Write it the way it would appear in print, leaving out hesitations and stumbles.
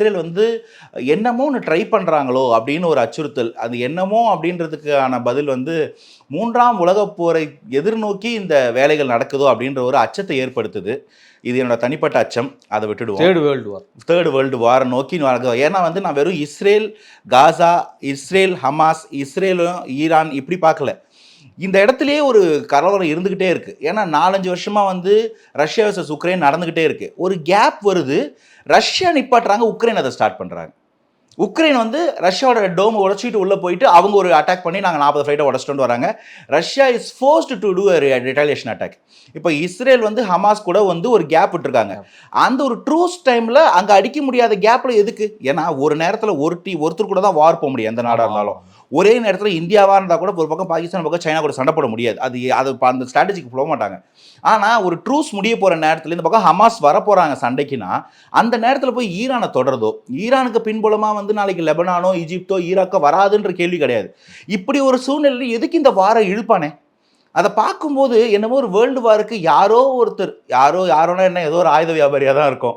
Israel வந்து என்னமோ ஒன்று ட்ரை பண்ணுறாங்களோ அப்படின்னு ஒரு அச்சுறுத்தல். அது என்னமோ அப்படின்றதுக்கான பதில் வந்து 3ஆம் உலகப் போரை எதிர்நோக்கி இந்த வேலைகள் நடக்குதோ அப்படின்ற ஒரு அச்சத்தை ஏற்படுத்துது. இது என்னோட தனிப்பட்ட அச்சம். அதை விட்டுடுவோம். தேர்ட் வேர்ல்டு வாரை நோக்கி நடக்குது. ஏன்னா வந்து நான் வெறும் இஸ்ரேல், காசா, இஸ்ரேல், ஹமாஸ், இஸ்ரேலும் ஈரான் இப்படி பார்க்கல. இந்த இடத்துலயே ஒரு கலவரம் இருந்துகிட்டே இருக்கு. ஏன்னா 4-5 வருஷமா வந்து ரஷ்யா வர்சஸ் உக்ரைன் நடந்துகிட்டே இருக்கு. ஒரு கேப் வருது, ரஷ்யா நிப்பாட்டுறாங்க, உக்ரைன் அதை ஸ்டார்ட் பண்றாங்க. உக்ரைன் வந்து ரஷ்யாவோட டோம் உடச்சிட்டு உள்ளே போயிட்டு அவங்க ஒரு அட்டாக் பண்ணி நாங்கள் 40 ஃப்ளைட்டை உடச்சிட்டு வராங்க. Russia is forced to do retaliation attack. இப்போ இஸ்ரேல் வந்து ஹமாஸ் கூட வந்து ஒரு கேப் விட்டுருக்காங்க. அந்த ஒரு ட்ரூஸ் டைமில் அங்கே அடிக்க முடியாத கேப்பில் எதுக்கு? ஏன்னா ஒரு நேரத்தில் ஒருத்தர் கூட தான் வார் போக முடியும் எந்த நாடாக இருந்தாலும். ஒரே நேரத்தில் இந்தியாவாக இருந்தால் கூட ஒரு பக்கம் பாகிஸ்தான் பக்கம் சைனா கூட சண்டை போட முடியாது. அது அந்த ஸ்ட்ராட்டஜிக்கு போக மாட்டாங்க. ஆனால் ஒரு ட்ரூஸ் முடிய போகிற நேரத்தில் இந்த பக்கம் ஹமாஸ் வரப்போகிறாங்க சண்டைக்குன்னா அந்த நேரத்தில் போய் ஈரானை தொடர்றதோ, ஈரானுக்கு பின்புலமாக வந்து நாளைக்கு லெபனானோ ஈஜிப்தோ ஈராக்கோ வராதுன்ற கேள்வி கிடையாது. இப்படி ஒரு சூழ்நிலையில் எதுக்கு இந்த வாரை இழுப்பானே? அதை பார்க்கும்போது என்னமோ ஒரு வேர்ல்டு வாருக்கு யாரோனா என்ன ஏதோ ஒரு ஆயுத வியாபாரியாக தான் இருக்கும்.